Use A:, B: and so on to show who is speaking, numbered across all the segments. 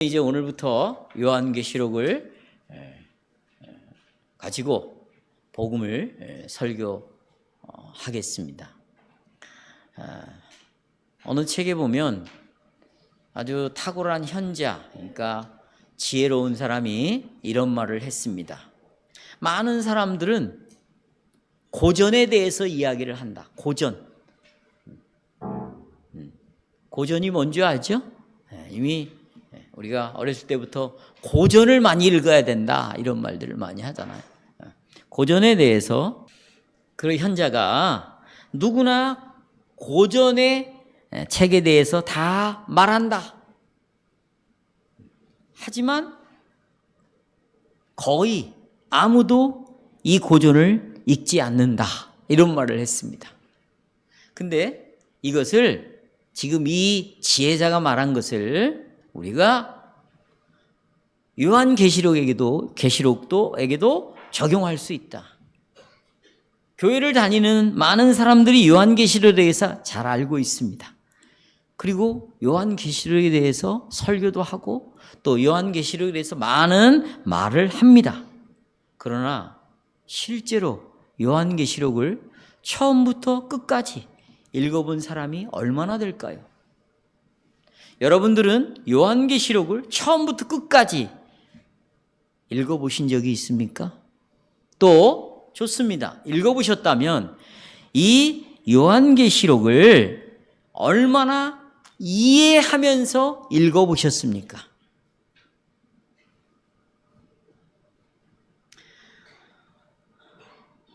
A: 이제 오늘부터 요한계시록을 가지고 복음을 설교하겠습니다. 어느 책에 보면 아주 탁월한 현자, 그러니까 지혜로운 사람이 이런 말을 했습니다. 많은 사람들은 고전에 대해서 이야기를 한다. 고전이 뭔지 알죠? 이미 우리가 어렸을 때부터 고전을 많이 읽어야 된다 이런 말들을 많이 하잖아요. 고전에 대해서 그 현자가 누구나 고전의 책에 대해서 다 말한다. 하지만 거의 아무도 이 고전을 읽지 않는다 이런 말을 했습니다. 근데 이것을 지금 이 지혜자가 말한 것을 우리가 요한계시록에게도 적용할 수 있다. 교회를 다니는 많은 사람들이 요한계시록에 대해서 잘 알고 있습니다. 그리고 요한계시록에 대해서 설교도 하고 또 요한계시록에 대해서 많은 말을 합니다. 그러나 실제로 요한계시록을 처음부터 끝까지 읽어본 사람이 얼마나 될까요? 여러분들은 요한계시록을 처음부터 끝까지 읽어보신 적이 있습니까? 또 좋습니다. 읽어보셨다면 이 요한계시록을 얼마나 이해하면서 읽어보셨습니까?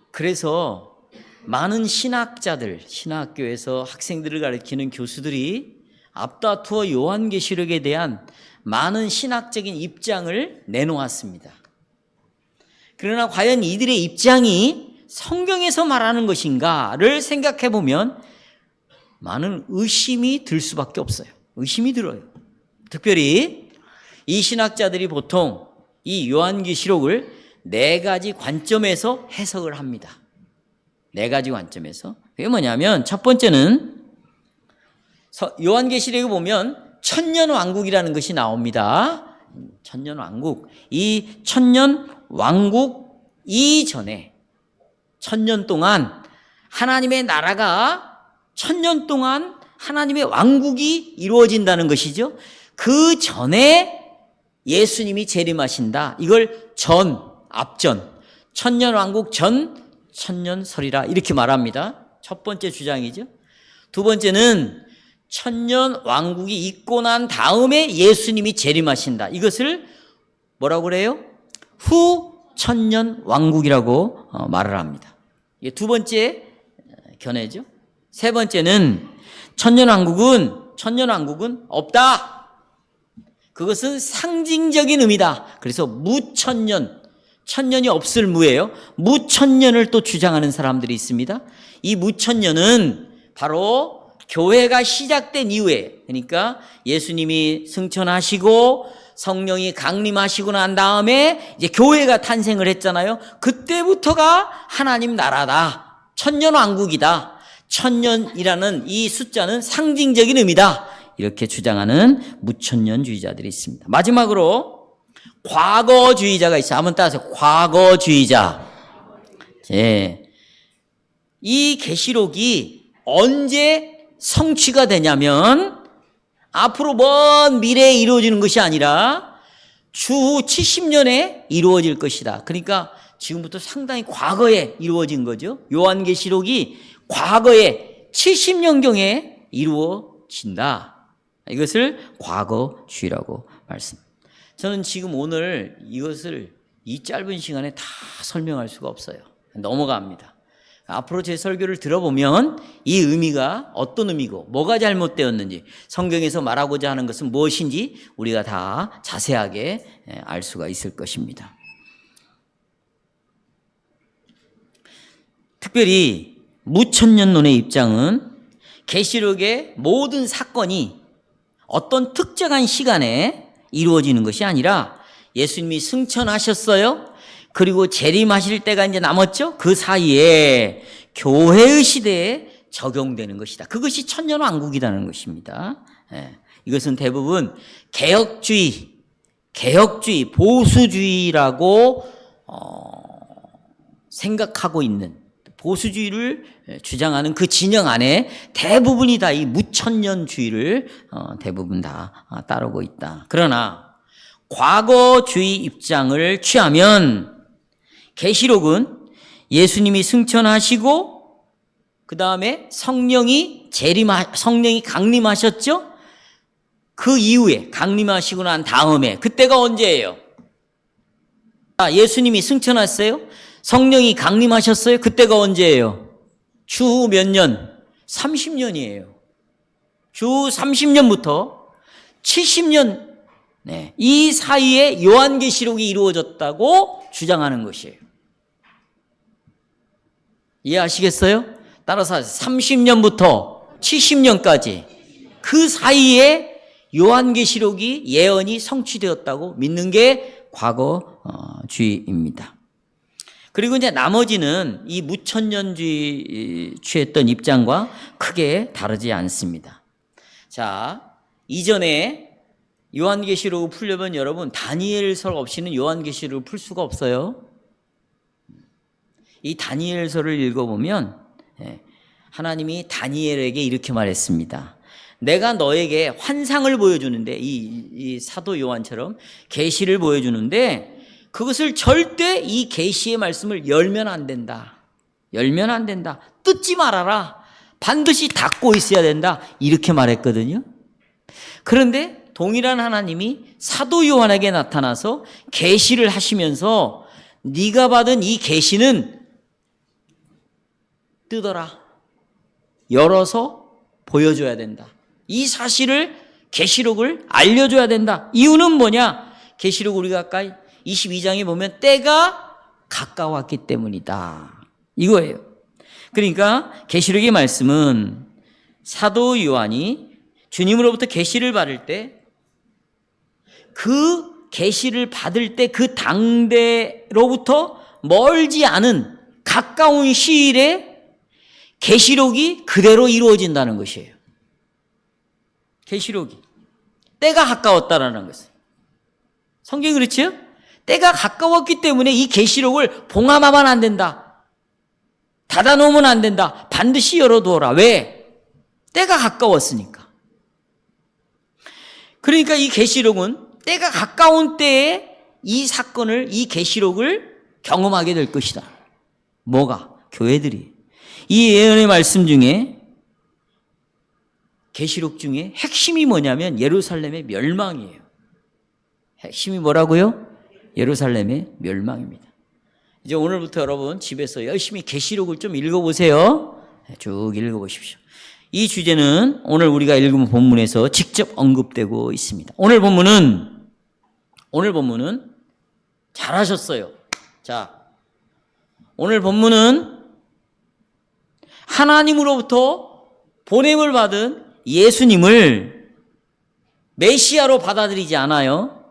A: 그래서 많은 신학자들, 신학교에서 학생들을 가르치는 교수들이 앞다투어 요한계시록에 대한 많은 신학적인 입장을 내놓았습니다. 그러나 과연 이들의 입장이 성경에서 말하는 것인가를 생각해 보면 많은 의심이 들 수밖에 없어요. 의심이 들어요. 특별히 이 신학자들이 보통 이 요한계시록을 4가지 관점에서 해석을 합니다. 4가지 관점에서. 그게 뭐냐면 첫 번째는 요한계시록에 보면 천년왕국이라는 것이 나옵니다. 천년왕국. 이 천년왕국 이전에 1000년 동안 하나님의 나라가 1000년 동안 하나님의 왕국이 이루어진다는 것이죠. 그 전에 예수님이 재림하신다. 이걸 앞전, 천년왕국 전 천년설이라 이렇게 말합니다. 첫 번째 주장이죠. 두 번째는 천년 왕국이 있고 난 다음에 예수님이 재림하신다. 이것을 뭐라고 그래요? 후 천년 왕국이라고 말을 합니다. 이게 두 번째 견해죠. 세 번째는 천년 왕국은 없다. 그것은 상징적인 의미다. 그래서 무천년, 천년이 없을 무예요. 무천년을 또 주장하는 사람들이 있습니다. 이 무천년은 바로 교회가 시작된 이후에, 그러니까 예수님이 승천하시고 성령이 강림하시고 난 다음에 이제 교회가 탄생을 했잖아요. 그때부터가 하나님 나라다. 천년왕국이다. 천년이라는 이 숫자는 상징적인 의미다. 이렇게 주장하는 무천년주의자들이 있습니다. 마지막으로 과거주의자가 있어요. 한번 따라서 과거주의자. 이 계시록이 언제 성취가 되냐면 앞으로 먼 미래에 이루어지는 것이 아니라 추후 70년에 이루어질 것이다. 그러니까 지금부터 상당히 과거에 이루어진 거죠. 요한계시록이 과거에 70년경에 이루어진다. 이것을 과거주의라고 말씀합니다. 저는 지금 오늘 이것을 이 짧은 시간에 다 설명할 수가 없어요. 넘어갑니다. 앞으로 제 설교를 들어보면 이 의미가 어떤 의미고 뭐가 잘못되었는지 성경에서 말하고자 하는 것은 무엇인지 우리가 다 자세하게 알 수가 있을 것입니다. 특별히 무천년론의 입장은 계시록의 모든 사건이 어떤 특정한 시간에 이루어지는 것이 아니라 예수님이 승천하셨어요. 그리고 재림하실 때가 이제 남았죠. 그 사이에 교회의 시대에 적용되는 것이다. 그것이 천년왕국이라는 것입니다. 이것은 대부분 개혁주의 개혁주의, 보수주의라고 생각하고 있는, 보수주의를 주장하는 그 진영 안에 대부분이 다 이 무천년주의를 대부분 다 따르고 있다. 그러나 과거주의 입장을 취하면 계시록은 예수님이 승천하시고 그 다음에 성령이 강림하셨죠? 그 이후에 강림하시고 난 다음에 그때가 언제예요? 예수님이 승천했어요? 성령이 강림하셨어요? 그때가 언제예요? 추후 몇 년? 30년이에요. 추후 30년부터 70년, 이 사이에 요한계시록이 이루어졌다고 주장하는 것이에요. 이해하시겠어요? 따라서 30년부터 70년까지 그 사이에 요한계시록이 예언이 성취되었다고 믿는 게 과거주의입니다. 그리고 이제 나머지는 이 무천년주의 취했던 입장과 크게 다르지 않습니다. 자, 이전에 요한계시록을 풀려면 여러분 다니엘서 없이는 요한계시록을 풀 수가 없어요. 이 다니엘서를 읽어보면 하나님이 다니엘에게 이렇게 말했습니다. 내가 너에게 환상을 보여주는데 이 사도 요한처럼 계시를 보여주는데 그것을 절대 이 계시의 말씀을 열면 안 된다. 열면 안 된다. 뜯지 말아라. 반드시 닫고 있어야 된다. 이렇게 말했거든요. 그런데 동일한 하나님이 사도 요한에게 나타나서 계시를 하시면서 네가 받은 이 계시는 뜯어라. 열어서 보여줘야 된다. 이 사실을 계시록을 알려줘야 된다. 이유는 뭐냐? 계시록 우리가 아까 22장에 보면 때가 가까웠기 때문이다. 이거예요. 그러니까 계시록의 말씀은 사도 요한이 주님으로부터 계시를 받을 때 그 계시를 받을 때 그 당대로부터 멀지 않은 가까운 시일에 계시록이 그대로 이루어진다는 것이에요. 계시록이 때가 가까웠다라는 것은 성경이 그렇지요? 때가 가까웠기 때문에 이 계시록을 봉함하면 안 된다. 닫아놓으면 안 된다. 반드시 열어두어라. 왜? 때가 가까웠으니까. 그러니까 이 계시록은 때가 가까운 때에 이 사건을, 이 계시록을 경험하게 될 것이다. 뭐가? 교회들이. 이 예언의 말씀 중에 계시록 중에 핵심이 뭐냐면 예루살렘의 멸망이에요. 핵심이 뭐라고요? 예루살렘의 멸망입니다. 이제 오늘부터 여러분 집에서 열심히 계시록을 좀 읽어보세요. 쭉 읽어보십시오. 이 주제는 오늘 우리가 읽은 본문에서 직접 언급되고 있습니다. 오늘 본문은 잘하셨어요. 자, 오늘 본문은 하나님으로부터 보냄을 받은 예수님을 메시아로 받아들이지 않아요.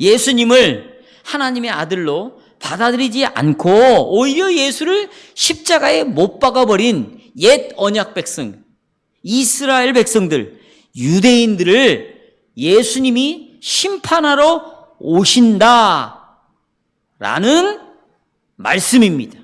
A: 예수님을 하나님의 아들로 받아들이지 않고 오히려 예수를 십자가에 못 박아버린 옛 언약 백성, 이스라엘 백성들, 유대인들을 예수님이 심판하러 오신다라는 말씀입니다.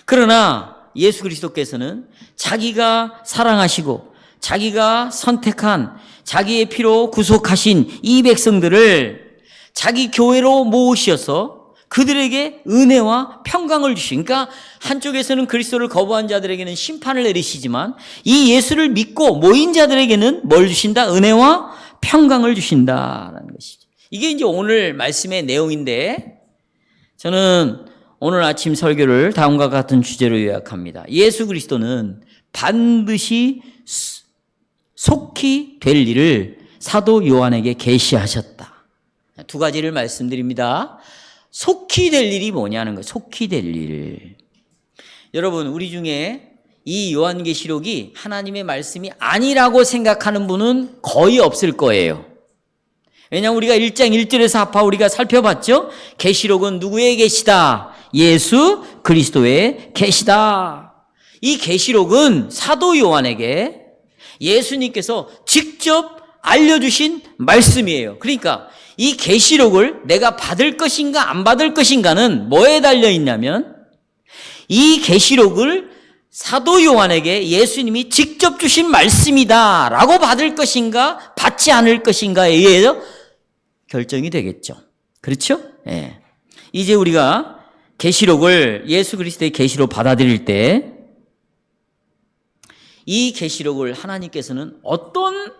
A: 그러나 예수 그리스도께서는 자기가 사랑하시고 자기가 선택한 자기의 피로 구속하신 이 백성들을 자기 교회로 모으셔서 그들에게 은혜와 평강을 주시니까 한쪽에서는 그리스도를 거부한 자들에게는 심판을 내리시지만 이 예수를 믿고 모인 자들에게는 뭘 주신다? 은혜와 평강을 주신다라는 것이죠. 이게 이제 오늘 말씀의 내용인데 저는 오늘 아침 설교를 다음과 같은 주제로 요약합니다. 예수 그리스도는 반드시 속히 될 일을 사도 요한에게 계시하셨다. 두 가지를 말씀드립니다. 속히 될 일이 뭐냐는 거예요. 속히 될 일. 여러분, 우리 중에 이 요한계시록이 하나님의 말씀이 아니라고 생각하는 분은 거의 없을 거예요. 왜냐하면 우리가 1장 1절에서 아파 우리가 살펴봤죠. 계시록은 누구의 계시다? 예수 그리스도의 계시다. 이 계시록은 사도 요한에게 예수님께서 직접 알려주신 말씀이에요. 그러니까 이 계시록을 내가 받을 것인가 안 받을 것인가는 뭐에 달려 있냐면 이 계시록을 사도 요한에게 예수님이 직접 주신 말씀이다 라고 받을 것인가 받지 않을 것인가에 의해서 결정이 되겠죠. 그렇죠? 예. 이제 우리가 계시록을 예수 그리스도의 계시록 받아들일 때 이 계시록을 하나님께서는 어떤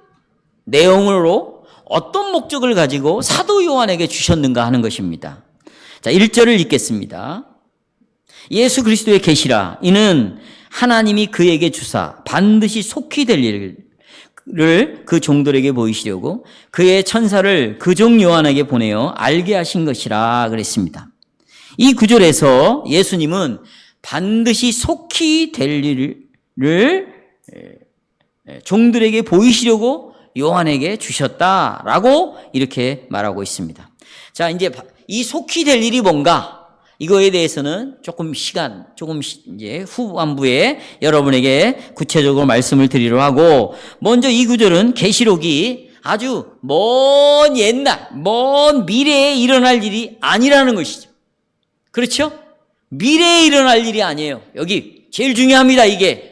A: 내용으로 어떤 목적을 가지고 사도 요한에게 주셨는가 하는 것입니다. 자, 1절을 읽겠습니다. 예수 그리스도의 계시라 이는 하나님이 그에게 주사 반드시 속히 될 일을 그 종들에게 보이시려고 그의 천사를 그 종 요한에게 보내어 알게 하신 것이라 그랬습니다. 이 구절에서 예수님은 반드시 속히 될 일을 종들에게 보이시려고 요한에게 주셨다라고 이렇게 말하고 있습니다. 자, 이제 이 속히 될 일이 뭔가 이거에 대해서는 조금 이제 후반부에 여러분에게 구체적으로 말씀을 드리려 하고, 먼저 이 구절은 계시록이 아주 먼 옛날, 먼 미래에 일어날 일이 아니라는 것이죠. 그렇죠? 미래에 일어날 일이 아니에요. 여기 제일 중요합니다. 이게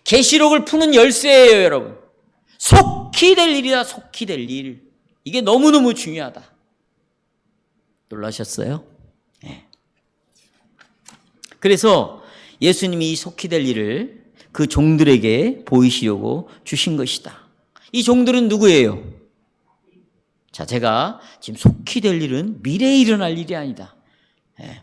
A: 계시록을 푸는 열쇠예요, 여러분. 속히 될 일이다. 속히 될 일. 이게 너무너무 중요하다. 놀라셨어요? 네. 그래서 예수님이 이 속히 될 일을 그 종들에게 보이시려고 주신 것이다. 이 종들은 누구예요? 자, 제가 지금 속히 될 일은 미래에 일어날 일이 아니다.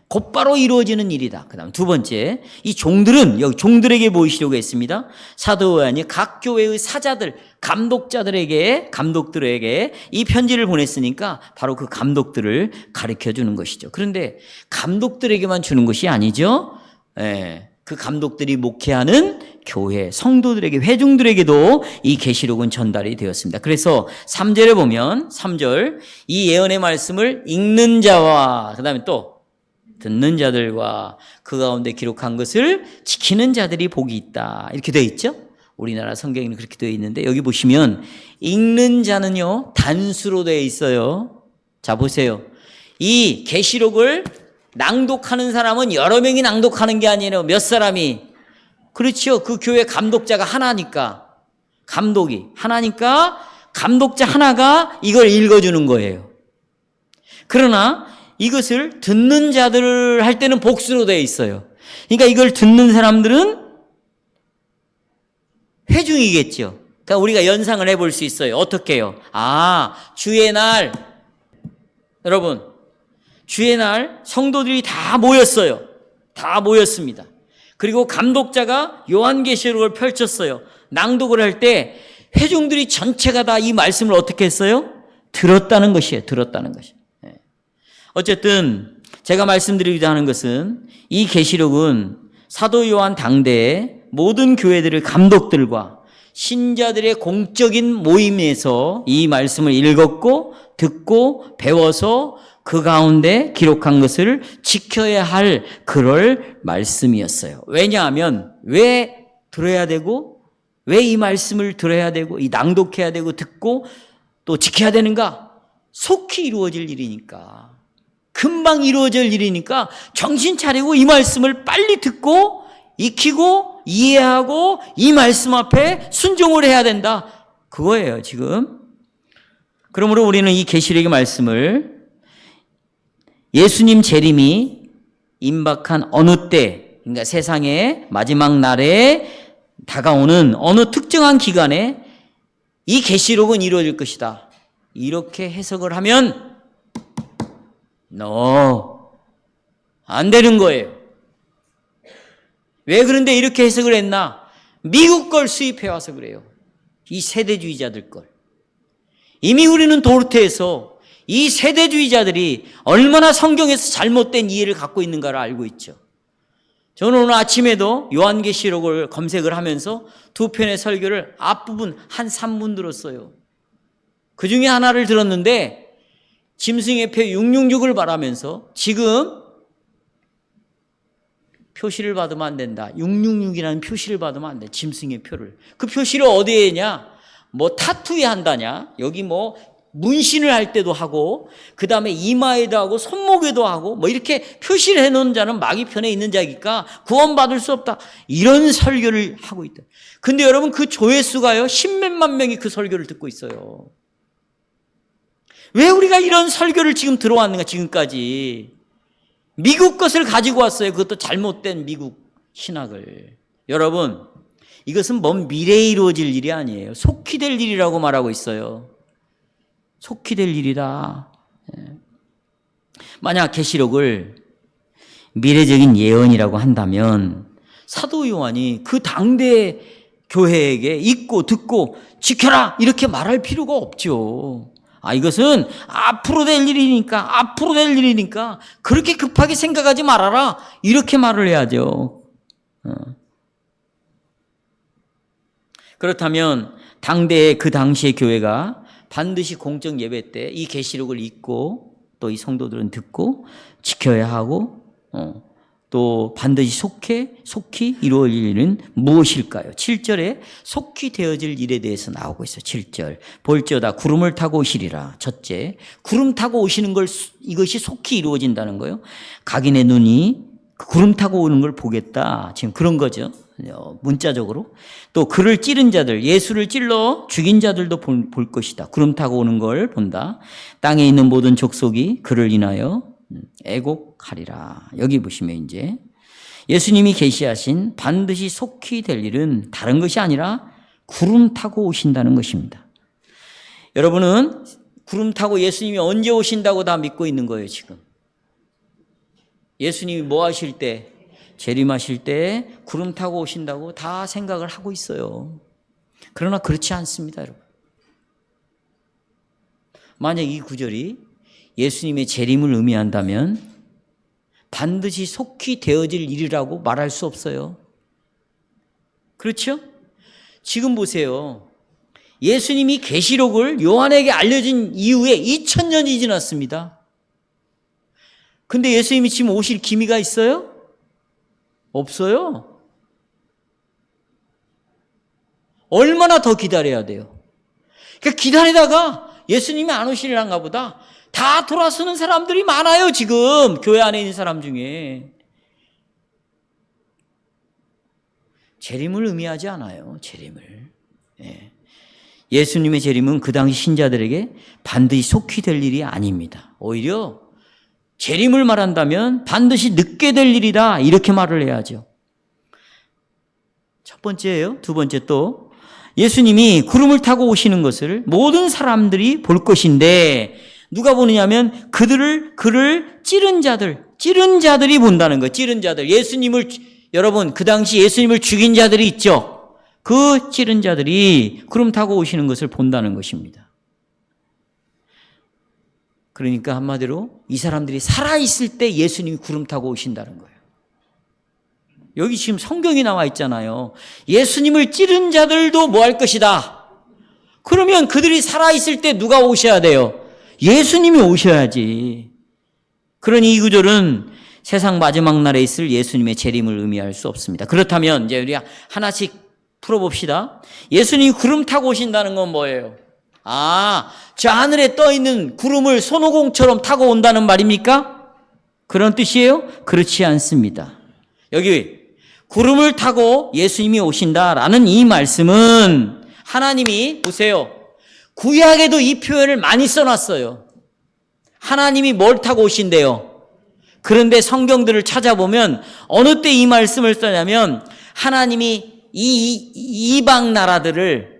A: 곧바로 이루어지는 일이다. 그 다음 두 번째, 이 종들은 여기 종들에게 보이시려고 했습니다. 사도 요한이 각 교회의 사자들, 감독들에게 이 편지를 보냈으니까 바로 그 감독들을 가르쳐 주는 것이죠. 그런데 감독들에게만 주는 것이 아니죠. 그 감독들이 목회하는 교회, 성도들에게, 회중들에게도 이 계시록은 전달이 되었습니다. 그래서 3절에 보면 3절, 이 예언의 말씀을 읽는 자와 그 다음에 또 듣는 자들과 그 가운데 기록한 것을 지키는 자들이 복이 있다. 이렇게 되어 있죠? 우리나라 성경에는 그렇게 되어 있는데 여기 보시면 읽는 자는요 단수로 되어 있어요. 자, 보세요. 이 계시록을 낭독하는 사람은 여러 명이 낭독하는 게 아니에요. 몇 사람이. 그렇죠. 그 교회 감독자가 하나니까. 감독이 하나니까 감독자 하나가 이걸 읽어주는 거예요. 그러나 이것을 듣는 자들 할 때는 복수로 되어 있어요. 그러니까 이걸 듣는 사람들은 회중이겠죠. 그러니까 우리가 연상을 해볼 수 있어요. 어떻게 해요? 주의 날, 여러분, 주의 날 성도들이 다 모였어요. 다 모였습니다. 그리고 감독자가 요한계시록을 펼쳤어요. 낭독을 할 때 회중들이 전체가 다 이 말씀을 어떻게 했어요? 들었다는 것이에요. 들었다는 것이에요. 어쨌든 제가 말씀드리고자 하는 것은 이 계시록은 사도 요한 당대의 모든 교회들의 감독들과 신자들의 공적인 모임에서 이 말씀을 읽었고 듣고 배워서 그 가운데 기록한 것을 지켜야 할 그럴 말씀이었어요. 왜냐하면 왜 들어야 되고 왜 이 말씀을 들어야 되고 이 낭독해야 되고 듣고 또 지켜야 되는가? 속히 이루어질 일이니까. 금방 이루어질 일이니까 정신 차리고 이 말씀을 빨리 듣고 익히고 이해하고 이 말씀 앞에 순종을 해야 된다. 그거예요, 지금. 그러므로 우리는 이 계시록의 말씀을 예수님 재림이 임박한 어느 때, 그러니까 세상의 마지막 날에 다가오는 어느 특정한 기간에 이 계시록은 이루어질 것이다. 이렇게 해석을 하면 안 되는 거예요. 왜 그런데 이렇게 해석을 했나? 미국 걸 수입해 와서 그래요. 이 세대주의자들 걸. 이미 우리는 도르테에서 이 세대주의자들이 얼마나 성경에서 잘못된 이해를 갖고 있는가를 알고 있죠. 저는 오늘 아침에도 요한계시록을 검색을 하면서 두 편의 설교를 앞부분 한 3분 들었어요. 그 중에 하나를 들었는데 짐승의 표 666을 바라면서 지금 표시를 받으면 안 된다. 666이라는 표시를 받으면 안 돼. 짐승의 표를. 그 표시를 어디에 했냐? 뭐 타투에 한다냐? 여기 뭐 문신을 할 때도 하고, 그 다음에 이마에도 하고, 손목에도 하고, 뭐 이렇게 표시를 해놓은 자는 마귀 편에 있는 자니까 구원받을 수 없다. 이런 설교를 하고 있다. 근데 여러분 그 조회수가요, 10몇만 명이 그 설교를 듣고 있어요. 왜 우리가 이런 설교를 지금 들어왔는가, 지금까지. 미국 것을 가지고 왔어요. 그것도 잘못된 미국 신학을. 여러분, 이것은 먼 미래에 이루어질 일이 아니에요. 속히 될 일이라고 말하고 있어요. 속히 될 일이다. 만약 계시록을 미래적인 예언이라고 한다면 사도 요한이 그 당대 교회에게 읽고 듣고 지켜라 이렇게 말할 필요가 없죠. 이것은 앞으로 될 일이니까 그렇게 급하게 생각하지 말아라 이렇게 말을 해야죠. 그렇다면 당대의 그 당시의 교회가 반드시 공적 예배 때 이 계시록을 읽고 또 이 성도들은 듣고 지켜야 하고 또 반드시 속히 이루어질 일은 무엇일까요? 7절에 속히 되어질 일에 대해서 나오고 있어요. 7절. 볼지어다 구름을 타고 오시리라. 첫째, 구름 타고 오시는 걸 이것이 속히 이루어진다는 거예요. 각인의 눈이 구름 타고 오는 걸 보겠다. 지금 그런 거죠. 문자적으로. 또 그를 찌른 자들, 예수를 찔러 죽인 자들도 볼 것이다. 구름 타고 오는 걸 본다. 땅에 있는 모든 족속이 그를 인하여 애곡하리라. 여기 보시면 이제 예수님이 계시하신 반드시 속히 될 일은 다른 것이 아니라 구름 타고 오신다는 것입니다. 여러분은 구름 타고 예수님이 언제 오신다고 다 믿고 있는 거예요, 지금. 예수님이 뭐 하실 때, 재림하실 때 구름 타고 오신다고 다 생각을 하고 있어요. 그러나 그렇지 않습니다, 여러분. 만약 이 구절이 예수님의 재림을 의미한다면 반드시 속히 되어질 일이라고 말할 수 없어요. 그렇죠? 지금 보세요. 예수님이 계시록을 요한에게 알려진 이후에 2000년이 지났습니다. 근데 예수님이 지금 오실 기미가 있어요? 없어요. 얼마나 더 기다려야 돼요? 그러니까 기다리다가 예수님이 안 오시려는가 보다 다 돌아서는 사람들이 많아요, 지금. 교회 안에 있는 사람 중에. 재림을 의미하지 않아요, 재림을. 예수님의 재림은 그 당시 신자들에게 반드시 속히 될 일이 아닙니다. 오히려 재림을 말한다면 반드시 늦게 될 일이다 이렇게 말을 해야죠. 첫 번째예요. 두 번째 또 예수님이 구름을 타고 오시는 것을 모든 사람들이 볼 것인데 누가 보느냐면 그를 찌른 자들이 본다는 거예요. 찌른 자들. 여러분 그 당시 예수님을 죽인 자들이 있죠. 그 찌른 자들이 구름 타고 오시는 것을 본다는 것입니다. 그러니까 한마디로 이 사람들이 살아있을 때 예수님이 구름 타고 오신다는 거예요. 여기 지금 성경이 나와 있잖아요. 예수님을 찌른 자들도 뭐 할 것이다. 그러면 그들이 살아있을 때 누가 오셔야 돼요? 예수님이 오셔야지. 그러니 이 구절은 세상 마지막 날에 있을 예수님의 재림을 의미할 수 없습니다. 그렇다면 이제 우리 하나씩 풀어봅시다. 예수님이 구름 타고 오신다는 건 뭐예요? 저 하늘에 떠 있는 구름을 손오공처럼 타고 온다는 말입니까? 그런 뜻이에요? 그렇지 않습니다. 여기 구름을 타고 예수님이 오신다라는 이 말씀은 하나님이 보세요. 구약에도 이 표현을 많이 써놨어요. 하나님이 뭘 타고 오신대요? 그런데 성경들을 찾아보면 어느 때 이 말씀을 써냐면 하나님이 이 이방 나라들을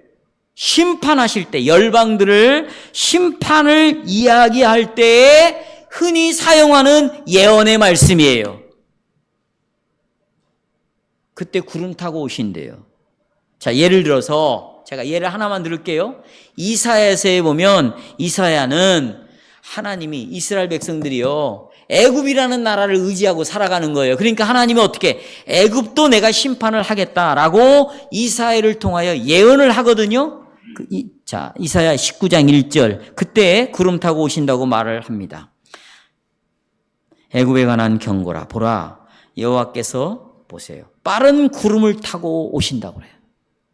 A: 심판하실 때, 열방들을 심판을 이야기할 때에 흔히 사용하는 예언의 말씀이에요. 그때 구름 타고 오신대요. 자, 예를 들어서 제가 예를 하나만 들을게요. 이사야서에 보면 이사야는 하나님이 이스라엘 백성들이요 애굽이라는 나라를 의지하고 살아가는 거예요. 그러니까 하나님이 어떻게 애굽도 내가 심판을 하겠다라고 이사야를 통하여 예언을 하거든요. 자, 이사야 19장 1절 그때 구름 타고 오신다고 말을 합니다. 애굽에 관한 경고라 보라 여호와께서 보세요. 빠른 구름을 타고 오신다고 그래요.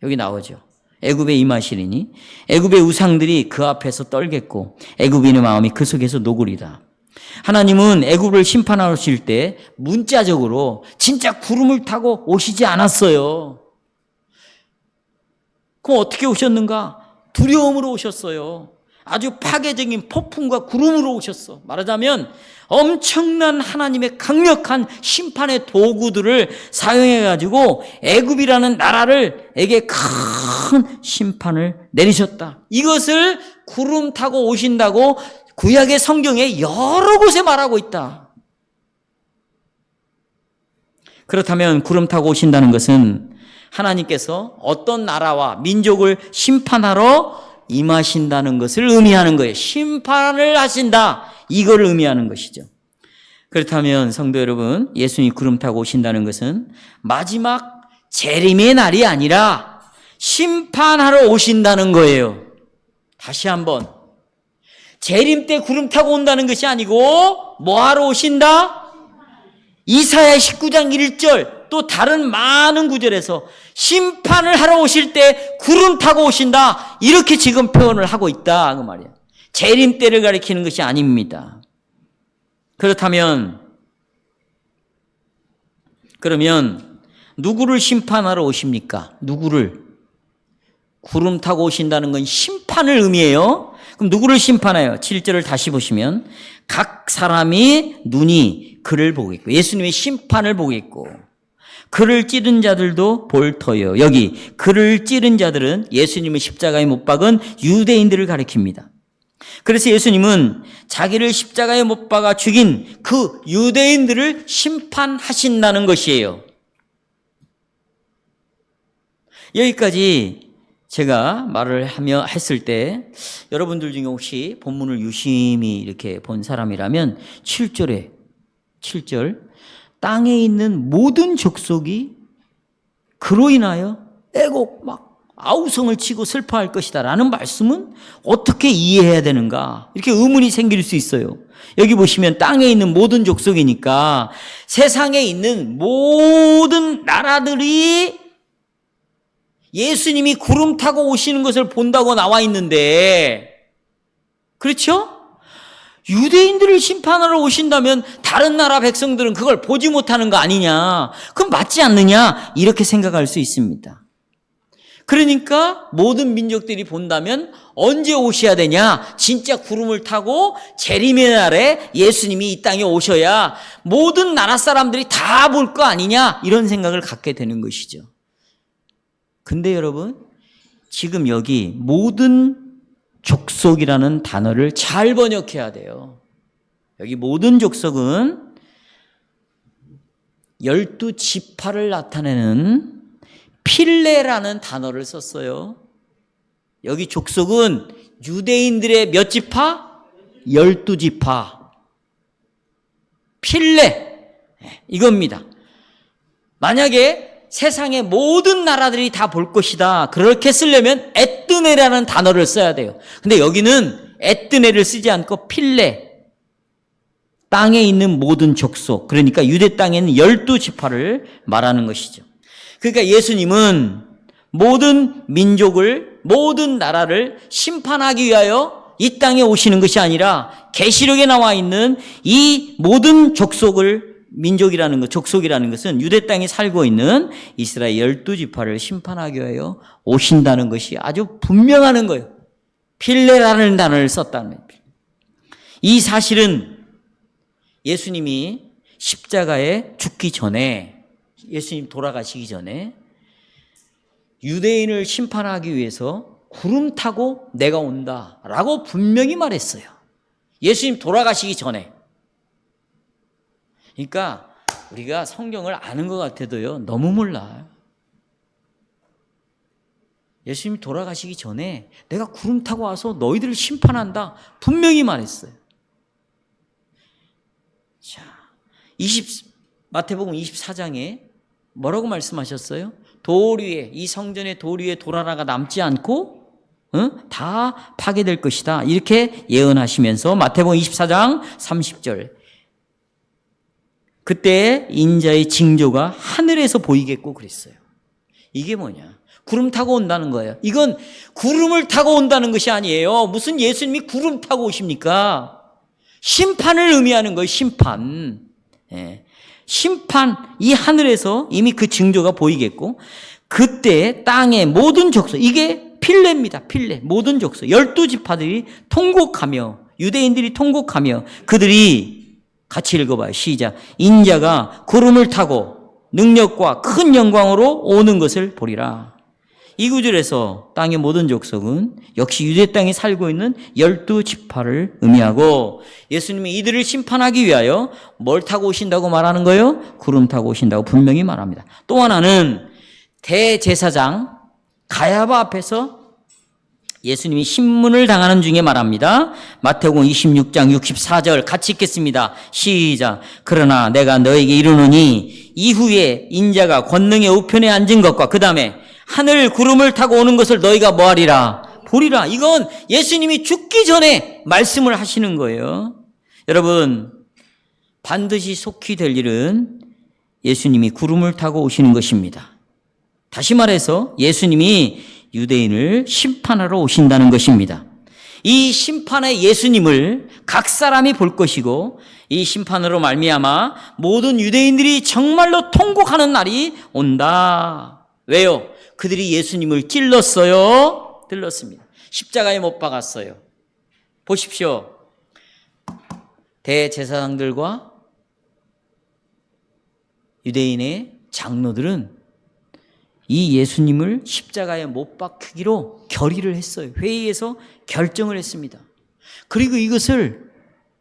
A: 여기 나오죠. 애굽에 임하시리니 애굽의 우상들이 그 앞에서 떨겠고 애굽인의 마음이 그 속에서 녹으리라. 하나님은 애굽을 심판하실 때 문자적으로 진짜 구름을 타고 오시지 않았어요. 그럼 어떻게 오셨는가? 두려움으로 오셨어요. 아주 파괴적인 폭풍과 구름으로 오셨어. 말하자면 엄청난 하나님의 강력한 심판의 도구들을 사용해가지고 애굽이라는 나라에게 큰 심판을 내리셨다. 이것을 구름 타고 오신다고 구약의 성경에 여러 곳에 말하고 있다. 그렇다면 구름 타고 오신다는 것은 하나님께서 어떤 나라와 민족을 심판하러 임하신다는 것을 의미하는 거예요. 심판을 하신다. 이걸 의미하는 것이죠. 그렇다면 성도 여러분, 예수님이 구름 타고 오신다는 것은 마지막 재림의 날이 아니라 심판하러 오신다는 거예요. 다시 한번. 재림 때 구름 타고 온다는 것이 아니고 뭐하러 오신다? 이사야 19장 1절 또 다른 많은 구절에서 심판을 하러 오실 때 구름 타고 오신다. 이렇게 지금 표현을 하고 있다. 그 말이에요. 재림 때를 가리키는 것이 아닙니다. 그러면 누구를 심판하러 오십니까? 누구를? 구름 타고 오신다는 건 심판을 의미해요. 그럼 누구를 심판해요? 7절을 다시 보시면 각 사람이 눈이 그를 보겠고 예수님의 심판을 보겠고 그를 찌른 자들도 볼 터요. 여기 그를 찌른 자들은 예수님의 십자가에 못 박은 유대인들을 가리킵니다. 그래서 예수님은 자기를 십자가에 못 박아 죽인 그 유대인들을 심판하신다는 것이에요. 여기까지 제가 말을 했을 때 여러분들 중에 혹시 본문을 유심히 이렇게 본 사람이라면 7절 땅에 있는 모든 족속이 그로 인하여 애곡 막 아우성을 치고 슬퍼할 것이다 라는 말씀은 어떻게 이해해야 되는가? 이렇게 의문이 생길 수 있어요. 여기 보시면 땅에 있는 모든 족속이니까 세상에 있는 모든 나라들이 예수님이 구름 타고 오시는 것을 본다고 나와 있는데, 그렇죠? 유대인들을 심판하러 오신다면 다른 나라 백성들은 그걸 보지 못하는 거 아니냐? 그럼 맞지 않느냐? 이렇게 생각할 수 있습니다. 그러니까 모든 민족들이 본다면 언제 오셔야 되냐? 진짜 구름을 타고 재림의 날에 예수님이 이 땅에 오셔야 모든 나라 사람들이 다 볼 거 아니냐? 이런 생각을 갖게 되는 것이죠. 근데 여러분, 지금 여기 모든 족속이라는 단어를 잘 번역해야 돼요. 여기 모든 족속은 12지파를 나타내는 필레라는 단어를 썼어요. 여기 족속은 유대인들의 몇 지파? 12지파. 필레. 이겁니다. 만약에 세상의 모든 나라들이 다 볼 것이다. 그렇게 쓰려면 에뜨네라는 단어를 써야 돼요. 근데 여기는 에뜨네를 쓰지 않고 필레. 땅에 있는 모든 족속. 그러니까 유대 땅에 있는 12지파를 말하는 것이죠. 그러니까 예수님은 모든 민족을, 모든 나라를 심판하기 위하여 이 땅에 오시는 것이 아니라 계시록에 나와 있는 이 모든 족속을 민족이라는 것, 족속이라는 것은 유대 땅에 살고 있는 이스라엘 12지파를 심판하기 위하여 오신다는 것이 아주 분명하는 거예요. 필레라는 단어를 썼다는 거예요. 이 사실은 예수님이 십자가에 죽기 전에, 예수님 돌아가시기 전에 유대인을 심판하기 위해서 구름 타고 내가 온다라고 분명히 말했어요. 예수님 돌아가시기 전에. 그러니까 우리가 성경을 아는 것 같아도요, 너무 몰라요. 예수님이 돌아가시기 전에 내가 구름 타고 와서 너희들을 심판한다 분명히 말했어요. 자, 마태복음 24장에 뭐라고 말씀하셨어요? 돌 위에, 이 성전의 돌 위에 돌 하나가 남지 않고 다 파괴될 것이다. 이렇게 예언하시면서 마태복음 24장 30절, 그때 인자의 징조가 하늘에서 보이겠고 그랬어요. 이게 뭐냐? 구름 타고 온다는 거예요. 이건 구름을 타고 온다는 것이 아니에요. 무슨 예수님이 구름 타고 오십니까? 심판을 의미하는 거예요. 심판. 예. 심판, 이 하늘에서 이미 그 징조가 보이겠고, 그때 땅의 모든 족속, 이게 필레입니다. 필레. 모든 족속. 12지파들이 통곡하며, 유대인들이 통곡하며, 그들이 같이 읽어봐요. 시작. 인자가 구름을 타고 능력과 큰 영광으로 오는 것을 보리라. 이 구절에서 땅의 모든 족속은 역시 유대 땅에 살고 있는 12지파를 의미하고, 예수님이 이들을 심판하기 위하여 뭘 타고 오신다고 말하는 거예요? 구름 타고 오신다고 분명히 말합니다. 또 하나는 대제사장 가야바 앞에서 예수님이 신문을 당하는 중에 말합니다. 마태복음 26장 64절 같이 읽겠습니다. 시작. 그러나 내가 너에게 이르노니 이후에 인자가 권능의 우편에 앉은 것과 그 다음에 하늘 구름을 타고 오는 것을 너희가 뭐하리라? 보리라. 이건 예수님이 죽기 전에 말씀을 하시는 거예요. 여러분, 반드시 속히 될 일은 예수님이 구름을 타고 오시는 것입니다. 다시 말해서 예수님이 유대인을 심판하러 오신다는 것입니다. 이 심판의 예수님을 각 사람이 볼 것이고, 이 심판으로 말미암아 모든 유대인들이 정말로 통곡하는 날이 온다. 왜요? 그들이 예수님을 찔렀어요. 찔렀습니다. 십자가에 못 박았어요. 보십시오. 대제사장들과 유대인의 장로들은 이 예수님을 십자가에 못 박히기로 결의를 했어요. 회의에서 결정을 했습니다. 그리고 이것을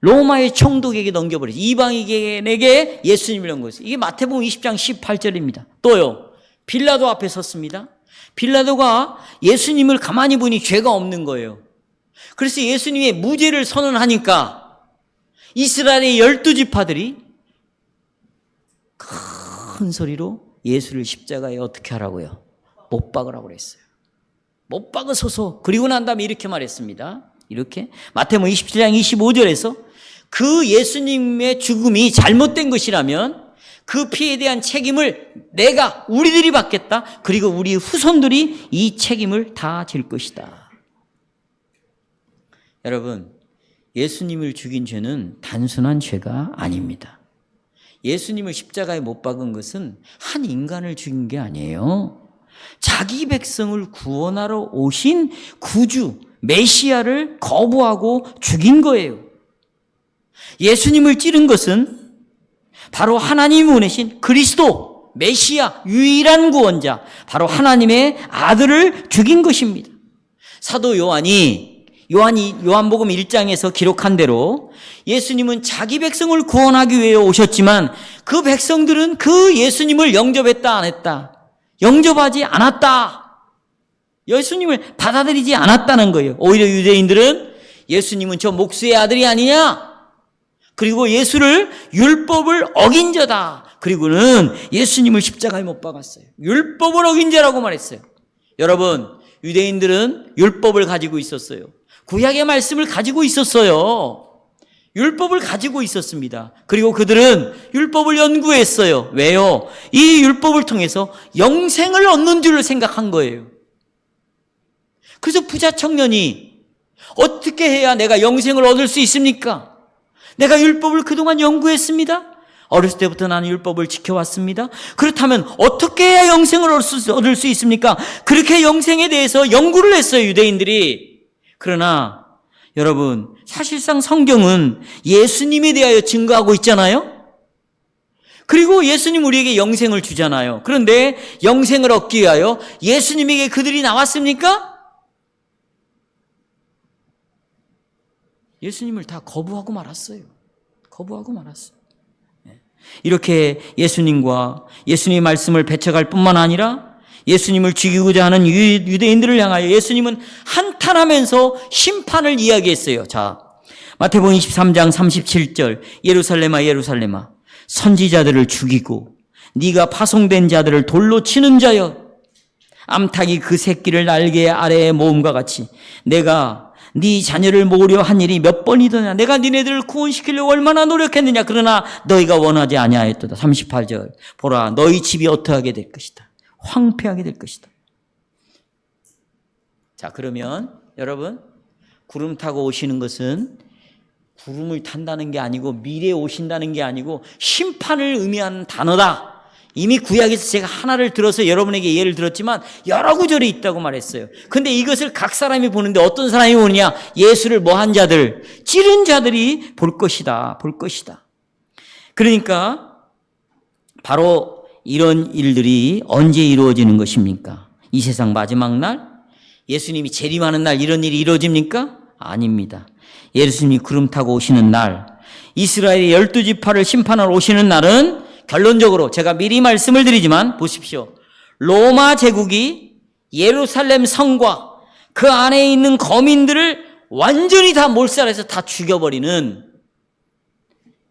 A: 로마의 총독에게 넘겨버렸어요. 이방인에게 예수님을 넘겼어요. 이게 마태복음 20장 18절입니다. 또요. 빌라도 앞에 섰습니다. 빌라도가 예수님을 가만히 보니 죄가 없는 거예요. 그래서 예수님의 무죄를 선언하니까 이스라엘의 12지파들이 큰 소리로 예수를 십자가에 어떻게 하라고요? 못 박으라고 그랬어요. 못 박으소서. 그리고 난 다음에 이렇게 말했습니다. 이렇게 마태복음 27장 25절에서 그 예수님의 죽음이 잘못된 것이라면 그 피해에 대한 책임을 우리들이 받겠다. 그리고 우리 후손들이 이 책임을 다 질 것이다. 여러분, 예수님을 죽인 죄는 단순한 죄가 아닙니다. 예수님을 십자가에 못 박은 것은 한 인간을 죽인 게 아니에요. 자기 백성을 구원하러 오신 구주, 메시아를 거부하고 죽인 거예요. 예수님을 찌른 것은 바로 하나님이 보내신 그리스도, 메시아, 유일한 구원자, 바로 하나님의 아들을 죽인 것입니다. 사도 요한복음 1장에서 기록한 대로 예수님은 자기 백성을 구원하기 위해 오셨지만 그 백성들은 그 예수님을 영접했다 안 했다? 영접하지 않았다. 예수님을 받아들이지 않았다는 거예요. 오히려 유대인들은 예수님은 저 목수의 아들이 아니냐? 그리고 예수를 율법을 어긴 자다. 그리고는 예수님을 십자가에 못 박았어요. 율법을 어긴 자라고 말했어요. 여러분, 유대인들은 율법을 가지고 있었어요. 구약의 말씀을 가지고 있었어요. 율법을 가지고 있었습니다. 그리고 그들은 율법을 연구했어요. 왜요? 이 율법을 통해서 영생을 얻는 줄을 생각한 거예요. 그래서 부자 청년이 어떻게 해야 내가 영생을 얻을 수 있습니까? 내가 율법을 그동안 연구했습니다. 어렸을 때부터 나는 율법을 지켜왔습니다. 그렇다면 어떻게 해야 영생을 얻을 수 있습니까? 그렇게 영생에 대해서 연구를 했어요, 유대인들이. 그러나 여러분, 사실상 성경은 예수님에 대하여 증거하고 있잖아요. 그리고 예수님 우리에게 영생을 주잖아요. 그런데 영생을 얻기 위하여 예수님에게 그들이 나왔습니까? 예수님을 다 거부하고 말았어요. 거부하고 말았어요. 이렇게 예수님과 예수님의 말씀을 배척할 뿐만 아니라 예수님을 죽이고자 하는 유대인들을 향하여 예수님은 한탄하면서 심판을 이야기했어요. 자, 마태복음 23장 37절. 예루살렘아 예루살렘아 선지자들을 죽이고 네가 파송된 자들을 돌로 치는 자여, 암탉이 그 새끼를 날개 아래에 모음과 같이 내가 네 자녀를 모으려 한 일이 몇 번이더냐. 내가 니네들을 구원시키려고 얼마나 노력했느냐. 그러나 너희가 원하지 아니하였도다. 38절. 보라, 너희 집이 어떠하게 될 것이다. 황폐하게 될 것이다. 자, 그러면 여러분, 구름 타고 오시는 것은 구름을 탄다는 게 아니고 미래에 오신다는 게 아니고 심판을 의미하는 단어다. 이미 구약에서 제가 하나를 들어서 여러분에게 예를 들었지만 여러 구절이 있다고 말했어요. 근데 이것을 각 사람이 보는데 어떤 사람이 보느냐? 예수를 뭐한 자들, 찌른 자들이 볼 것이다. 볼 것이다. 그러니까 바로 이런 일들이 언제 이루어지는 것입니까? 이 세상 마지막 날? 예수님이 재림하는 날 이런 일이 이루어집니까? 아닙니다. 예수님이 구름 타고 오시는 날, 이스라엘의 12지파를 심판하러 오시는 날은 결론적으로 제가 미리 말씀을 드리지만 보십시오. 로마 제국이 예루살렘 성과 그 안에 있는 거민들을 완전히 다 몰살해서 다 죽여버리는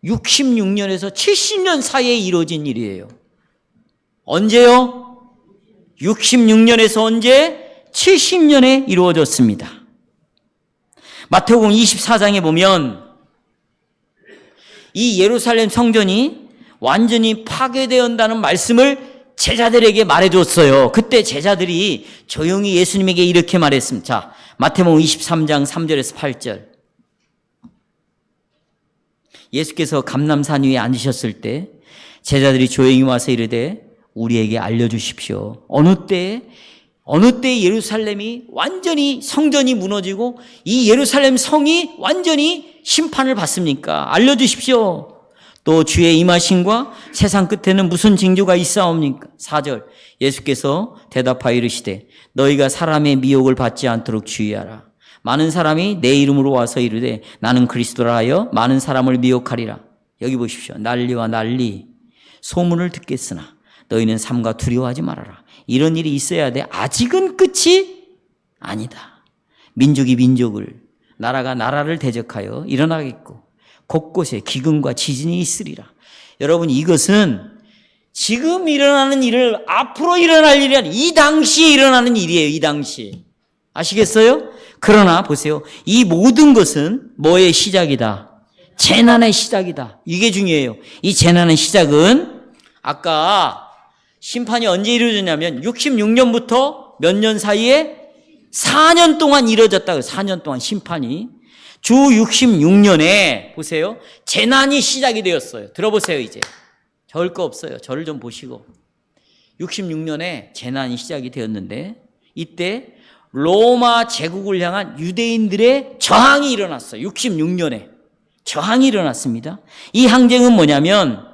A: 66년에서 70년 사이에 이루어진 일이에요. 언제요? 66년에서 언제? 70년에 이루어졌습니다. 마태복음 24장에 보면 이 예루살렘 성전이 완전히 파괴되었다는 말씀을 제자들에게 말해줬어요. 그때 제자들이 조용히 예수님에게 이렇게 말했습니다. 자, 마태복음 23장 3절에서 8절. 예수께서 감람산 위에 앉으셨을 때 제자들이 조용히 와서 이르되 우리에게 알려주십시오. 어느 때에 예루살렘이 완전히 성전이 무너지고 이 예루살렘 성이 완전히 심판을 받습니까? 알려주십시오. 또 주의 임하심과 세상 끝에는 무슨 징조가 있사옵니까? 4절 예수께서 대답하여 이르시되 너희가 사람의 미혹을 받지 않도록 주의하라. 많은 사람이 내 이름으로 와서 이르되 나는 그리스도라 하여 많은 사람을 미혹하리라. 여기 보십시오. 난리와 난리 소문을 듣겠으나 너희는 삼가 두려워하지 말아라. 이런 일이 있어야 돼. 아직은 끝이 아니다. 민족이 민족을, 나라가 나라를 대적하여 일어나겠고 곳곳에 기근과 지진이 있으리라. 여러분, 이것은 지금 일어나는 일을 앞으로 일어날 일이 아니라 이 당시에 일어나는 일이에요. 이 당시에. 아시겠어요? 그러나 보세요. 이 모든 것은 뭐의 시작이다? 재난의 시작이다. 이게 중요해요. 이 재난의 시작은 아까 심판이 언제 이루어졌냐면 66년부터 몇 년 사이에 4년 동안 이루어졌다고요. 4년 동안 심판이. 주 66년에 보세요. 재난이 시작이 되었어요. 들어보세요. 이제 적을 거 없어요. 저를 좀 보시고 66년에 재난이 시작이 되었는데 이때 로마 제국을 향한 유대인들의 저항이 일어났어요. 66년에 저항이 일어났습니다. 이 항쟁은 뭐냐면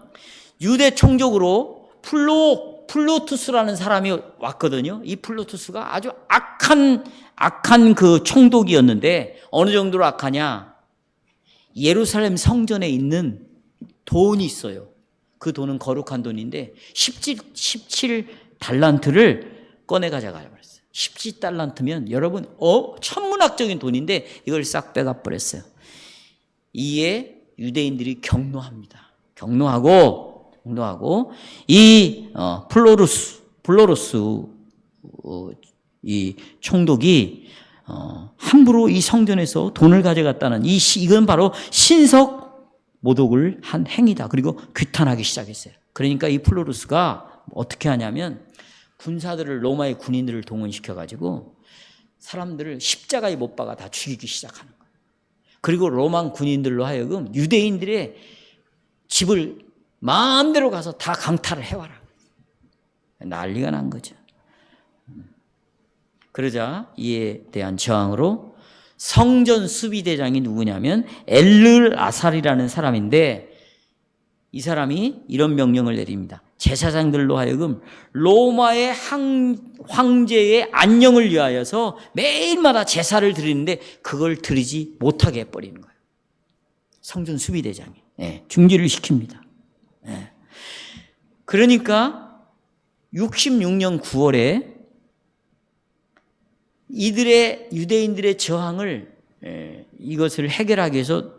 A: 유대 총독으로 플로투스라는 사람이 왔거든요. 이 플로투스가 아주 악한 그 총독이었는데 어느 정도로 악하냐? 예루살렘 성전에 있는 돈이 있어요. 그 돈은 거룩한 돈인데 17달란트를 꺼내 가져가 버렸어요. 17달란트면 여러분 천문학적인 돈인데 이걸 싹 빼가 버렸어요. 이에 유대인들이 경노합니다. 경노하고 이 플로루스 이 총독이 함부로 이 성전에서 돈을 가져갔다는 이건 바로 신석 모독을 한 행위다. 그리고 규탄하기 시작했어요. 그러니까 이 플로루스가 어떻게 하냐면 군사들을 로마의 군인들을 동원시켜 가지고 사람들을 십자가에 못 박아 다 죽이기 시작하는 거예요. 그리고 로마 군인들로 하여금 유대인들의 집을 마음대로 가서 다 강탈을 해와라. 난리가 난 거죠. 그러자 이에 대한 저항으로 성전 수비대장이 누구냐면 엘르아살이라는 사람인데 이 사람이 이런 명령을 내립니다. 제사장들로 하여금 로마의 황제의 안녕을 위하여서 매일마다 제사를 드리는데 그걸 드리지 못하게 해버리는 거예요. 성전 수비대장이 중지를 시킵니다. 그러니까 66년 9월에 이들의 유대인들의 저항을 이것을 해결하기 위해서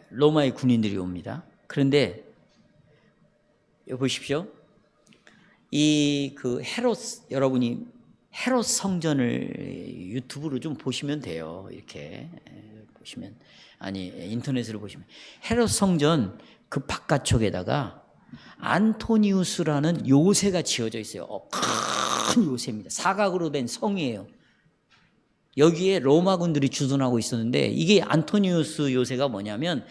A: 로마의 군인들이 옵니다. 그런데 여기 보십시오. 여러분이 헤롯 성전을 유튜브로 좀 보시면 돼요. 이렇게 보시면 인터넷으로 보시면 헤롯 성전 그 바깥쪽에다가 안토니우스라는 요새가 지어져 있어요. 큰 요새입니다. 사각으로 된 성이에요. 여기에 로마군들이 주둔하고 있었는데 이게 안토니우스 요새가 뭐냐면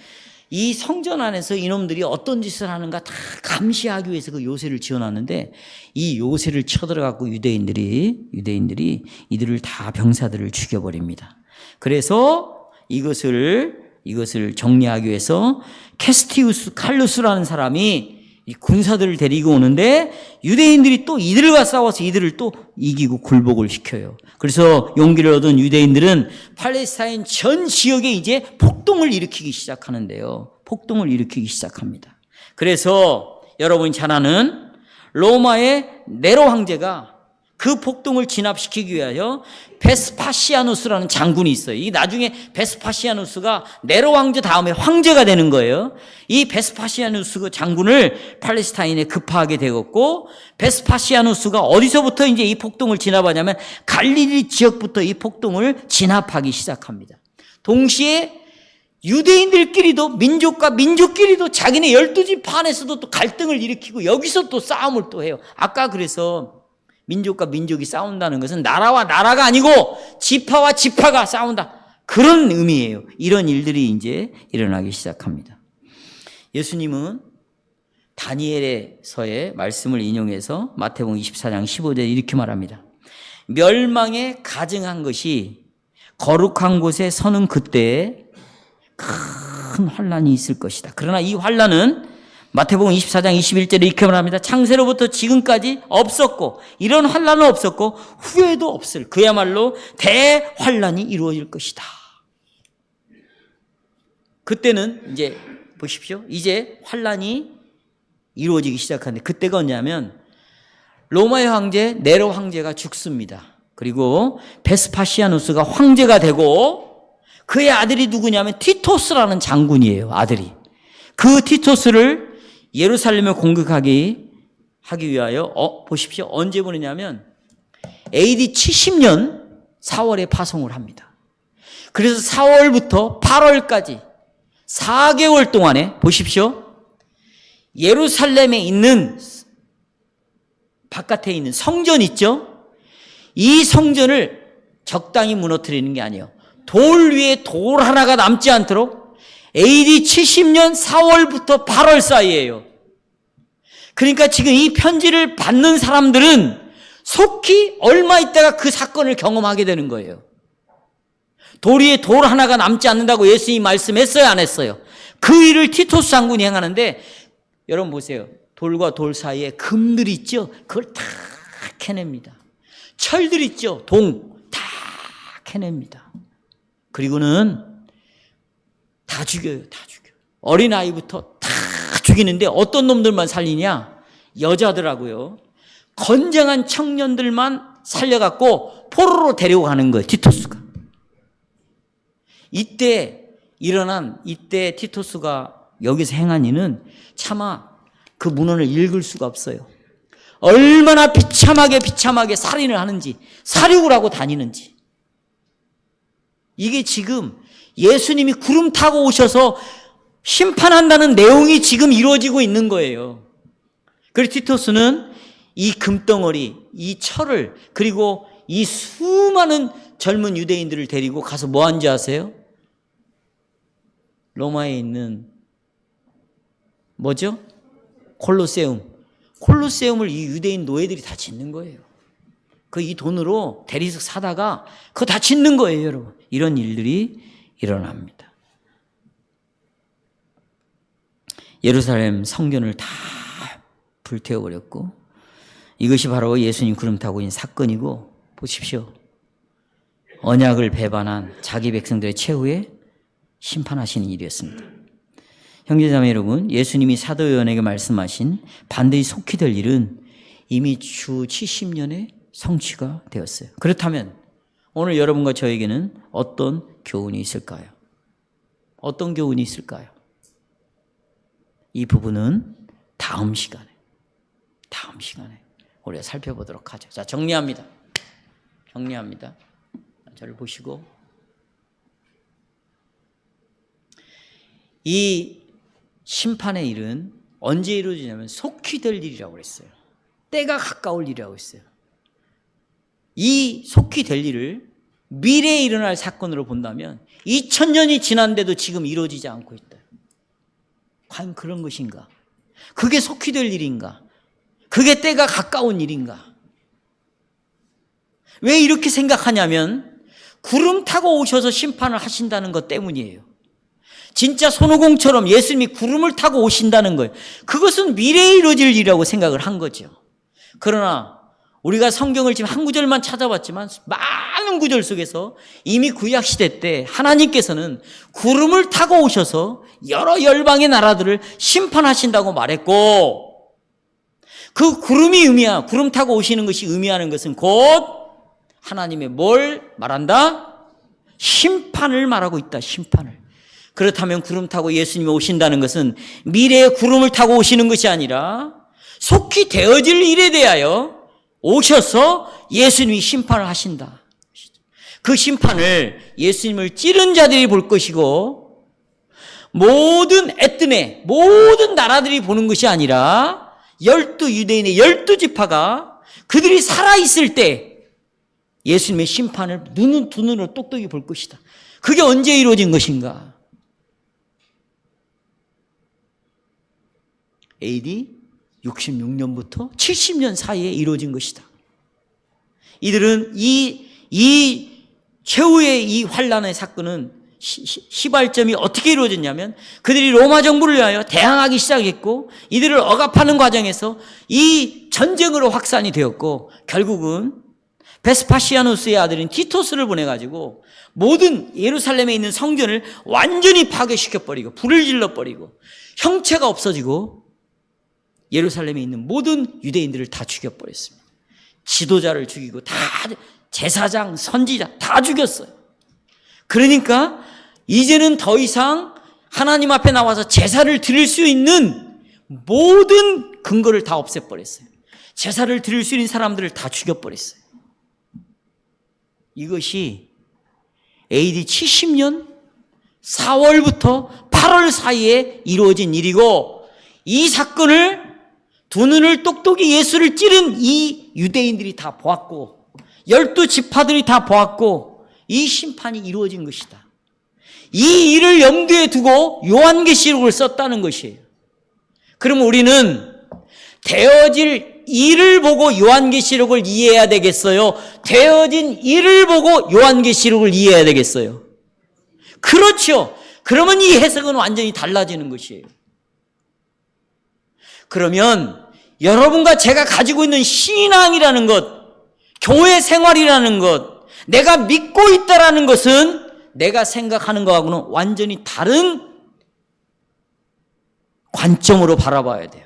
A: 이 성전 안에서 이놈들이 어떤 짓을 하는가 다 감시하기 위해서 그 요새를 지어놨는데 이 요새를 쳐들어갖고 유대인들이 이들을 다 병사들을 죽여버립니다. 그래서 이것을 정리하기 위해서 캐스티우스 칼루스라는 사람이 이 군사들을 데리고 오는데 유대인들이 또 이들과 싸워서 이들을 또 이기고 굴복을 시켜요. 그래서 용기를 얻은 유대인들은 팔레스타인 전 지역에 이제 폭동을 일으키기 시작하는데요. 폭동을 일으키기 시작합니다. 그래서 여러분이 잘 아는 로마의 네로 황제가 그 폭동을 진압시키기 위하여 베스파시아누스라는 장군이 있어요. 이 나중에 베스파시아누스가 네로 황제 다음에 황제가 되는 거예요. 이 베스파시아누스 장군을 팔레스타인에 급파하게 되었고, 베스파시아누스가 어디서부터 이제 이 폭동을 진압하냐면 갈릴리 지역부터 이 폭동을 진압하기 시작합니다. 동시에 유대인들끼리도 민족과 민족끼리도 자기네 12지파 안에서도 또 갈등을 일으키고 여기서 또 싸움을 또 해요. 아까 그래서 민족과 민족이 싸운다는 것은 나라와 나라가 아니고 지파와 지파가 싸운다. 그런 의미예요. 이런 일들이 이제 일어나기 시작합니다. 예수님은 다니엘에서의 말씀을 인용해서 마태복음 24장 15절에 이렇게 말합니다. 멸망에 가증한 것이 거룩한 곳에 서는 그때에 큰 환난이 있을 것이다. 그러나 이 환난은 마태복음 24장 21절에 이렇게 말합니다. 창세로부터 지금까지 없었고 이런 환난은 없었고 후에도 없을 그야말로 대환난이 이루어질 것이다. 그때는 이제 보십시오. 이제 환난이 이루어지기 시작하는데 그때가 언제냐면 로마의 황제 네로 황제가 죽습니다. 그리고 베스파시아누스가 황제가 되고 그의 아들이 누구냐면 티토스라는 장군이에요. 아들이. 그 티토스를 예루살렘을 공격하기 위하여 보십시오. 언제 보내냐면 AD 70년 4월에 파송을 합니다. 그래서 4월부터 8월까지 4개월 동안에 보십시오. 예루살렘에 있는 바깥에 있는 성전 있죠? 이 성전을 적당히 무너뜨리는 게 아니에요. 돌 위에 돌 하나가 남지 않도록 AD 70년 4월부터 8월 사이예요. 그러니까 지금 이 편지를 받는 사람들은 속히 얼마 있다가 그 사건을 경험하게 되는 거예요. 돌 위에 돌 하나가 남지 않는다고 예수님이 말씀했어요, 안 했어요? 그 일을 티토스 장군이 행하는데 여러분 보세요. 돌과 돌 사이에 금들 있죠? 그걸 다 캐냅니다. 철들 있죠? 동 다 캐냅니다. 그리고는 다 죽여요. 다 죽여요. 어린아이부터 다 죽이는데 어떤 놈들만 살리냐? 여자더라고요. 건장한 청년들만 살려갖고 포로로 데려가는 거예요. 티토스가. 이때 티토스가 여기서 행한 일은 차마 그 문헌을 읽을 수가 없어요. 얼마나 비참하게 살인을 하는지, 사륙을 하고 다니는지. 이게 지금 예수님이 구름 타고 오셔서 심판한다는 내용이 지금 이루어지고 있는 거예요. 그리고 티토스는 이 금덩어리, 이 철을, 그리고 이 수많은 젊은 유대인들을 데리고 가서 뭐 한지 아세요? 로마에 있는 뭐죠? 콜로세움을 이 유대인 노예들이 다 짓는 거예요. 그 이 돈으로 대리석 사다가 그거 다 짓는 거예요, 여러분. 이런 일들이 일어납니다. 예루살렘 성전을 다 불태워버렸고 이것이 바로 예수님 구름 타고 있는 사건이고 보십시오. 언약을 배반한 자기 백성들의 최후에 심판하시는 일이었습니다. 형제자매 여러분, 예수님이 사도 요한에게 말씀하신 반드시 속히 될 일은 이미 주 70년에 성취가 되었어요. 그렇다면 오늘 여러분과 저에게는 어떤 교훈이 있을까요? 어떤 교훈이 있을까요? 이 부분은 다음 시간에 우리가 살펴보도록 하죠. 자, 정리합니다. 저를 보시고 이 심판의 일은 언제 이루어지냐면 속히 될 일이라고 그랬어요. 때가 가까울 일이라고 했어요. 이 속히 될 일을 미래에 일어날 사건으로 본다면 2000년이 지난데도 지금 이루어지지 않고 있다. 과연 그런 것인가? 그게 속히 될 일인가? 그게 때가 가까운 일인가? 왜 이렇게 생각하냐면 구름 타고 오셔서 심판을 하신다는 것 때문이에요. 진짜 손오공처럼 예수님이 구름을 타고 오신다는 거예요. 그것은 미래에 이루어질 일이라고 생각을 한 거죠. 그러나 우리가 성경을 지금 한 구절만 찾아봤지만 많은 구절 속에서 이미 구약시대 때 하나님께서는 구름을 타고 오셔서 여러 열방의 나라들을 심판하신다고 말했고, 그 구름 타고 오시는 것이 의미하는 것은 곧 하나님의 뭘 말한다? 심판을 말하고 있다. 심판을. 그렇다면 구름 타고 예수님이 오신다는 것은 미래에 구름을 타고 오시는 것이 아니라 속히 되어질 일에 대하여 오셔서 예수님이 심판을 하신다. 그 심판을 예수님을 찌른 자들이 볼 것이고, 모든 애뜸에 모든 나라들이 보는 것이 아니라 12유대인의 12지파가 그들이 살아있을 때 예수님의 심판을 두 눈으로 똑똑히 볼 것이다. 그게 언제 이루어진 것인가? AD 66년부터 70년 사이에 이루어진 것이다. 이들은 이 최후의 이 환란의 사건은 시발점이 어떻게 이루어졌냐면, 그들이 로마 정부를 위하여 대항하기 시작했고, 이들을 억압하는 과정에서 이 전쟁으로 확산이 되었고, 결국은 베스파시아누스의 아들인 티토스를 보내가지고 모든 예루살렘에 있는 성전을 완전히 파괴시켜버리고 불을 질러버리고 형체가 없어지고 예루살렘에 있는 모든 유대인들을 다 죽여버렸습니다. 지도자를 죽이고 다 제사장, 선지자 다 죽였어요. 그러니까 이제는 더 이상 하나님 앞에 나와서 제사를 드릴 수 있는 모든 근거를 다 없애버렸어요. 제사를 드릴 수 있는 사람들을 다 죽여버렸어요. 이것이 AD 70년 4월부터 8월 사이에 이루어진 일이고, 이 사건을 두 눈을 똑똑히 예수를 찌른 이 유대인들이 다 보았고 12지파들이 다 보았고 이 심판이 이루어진 것이다. 이 일을 염두에 두고 요한계시록을 썼다는 것이에요. 그러면 우리는 되어질 일을 보고 요한계시록을 이해해야 되겠어요? 되어진 일을 보고 요한계시록을 이해해야 되겠어요? 그렇죠. 그러면 이 해석은 완전히 달라지는 것이에요. 그러면 여러분과 제가 가지고 있는 신앙이라는 것, 교회 생활이라는 것, 내가 믿고 있다라는 것은 내가 생각하는 것하고는 완전히 다른 관점으로 바라봐야 돼요.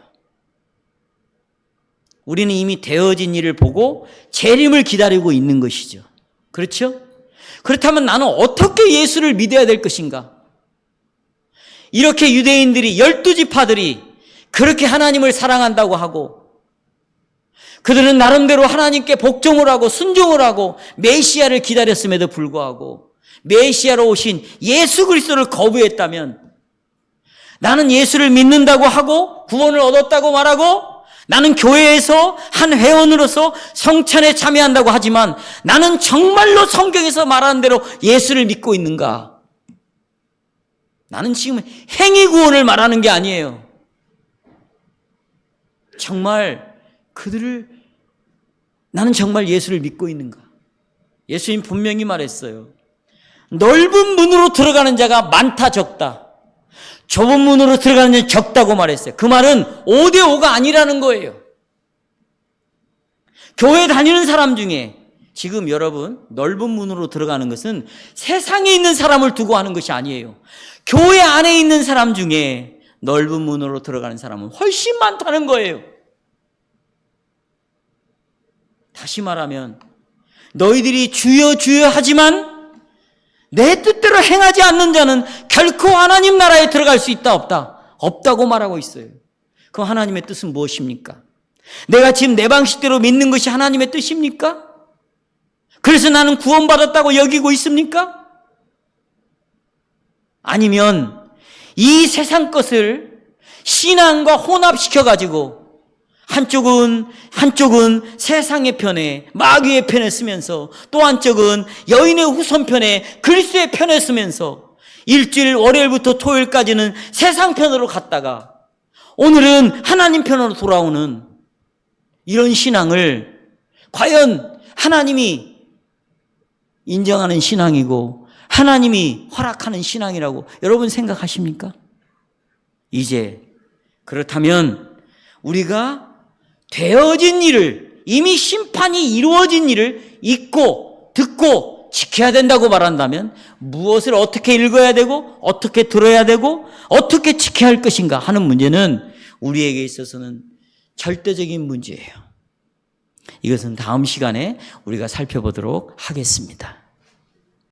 A: 우리는 이미 되어진 일을 보고 재림을 기다리고 있는 것이죠. 그렇죠? 그렇다면 나는 어떻게 예수를 믿어야 될 것인가? 이렇게 유대인들이 12지파들이 그렇게 하나님을 사랑한다고 하고, 그들은 나름대로 하나님께 복종을 하고 순종을 하고 메시아를 기다렸음에도 불구하고 메시아로 오신 예수 그리스도를 거부했다면, 나는 예수를 믿는다고 하고 구원을 얻었다고 말하고 나는 교회에서 한 회원으로서 성찬에 참여한다고 하지만 나는 정말로 성경에서 말하는 대로 예수를 믿고 있는가? 나는 지금 행위 구원을 말하는 게 아니에요. 정말 나는 정말 예수를 믿고 있는가? 예수님 분명히 말했어요. 넓은 문으로 들어가는 자가 많다 적다. 좁은 문으로 들어가는 자는 적다고 말했어요. 그 말은 5대5가 아니라는 거예요. 교회 다니는 사람 중에 지금 여러분 넓은 문으로 들어가는 것은 세상에 있는 사람을 두고 하는 것이 아니에요. 교회 안에 있는 사람 중에 넓은 문으로 들어가는 사람은 훨씬 많다는 거예요. 다시 말하면 너희들이 주여 주여 하지만 내 뜻대로 행하지 않는 자는 결코 하나님 나라에 들어갈 수 있다 없다? 없다고 말하고 있어요. 그럼 하나님의 뜻은 무엇입니까? 내가 지금 내 방식대로 믿는 것이 하나님의 뜻입니까? 그래서 나는 구원받았다고 여기고 있습니까? 아니면 이 세상 것을 신앙과 혼합시켜가지고 한쪽은 세상의 편에 마귀의 편에 쓰면서 또 한쪽은 여인의 후손편에 그리스도의 편에 쓰면서 일주일 월요일부터 토요일까지는 세상 편으로 갔다가 오늘은 하나님 편으로 돌아오는 이런 신앙을 과연 하나님이 인정하는 신앙이고 하나님이 허락하는 신앙이라고 여러분 생각하십니까? 이제 그렇다면 우리가 되어진 일을, 이미 심판이 이루어진 일을 읽고 듣고 지켜야 된다고 말한다면 무엇을 어떻게 읽어야 되고 어떻게 들어야 되고 어떻게 지켜야 할 것인가 하는 문제는 우리에게 있어서는 절대적인 문제예요. 이것은 다음 시간에 우리가 살펴보도록 하겠습니다.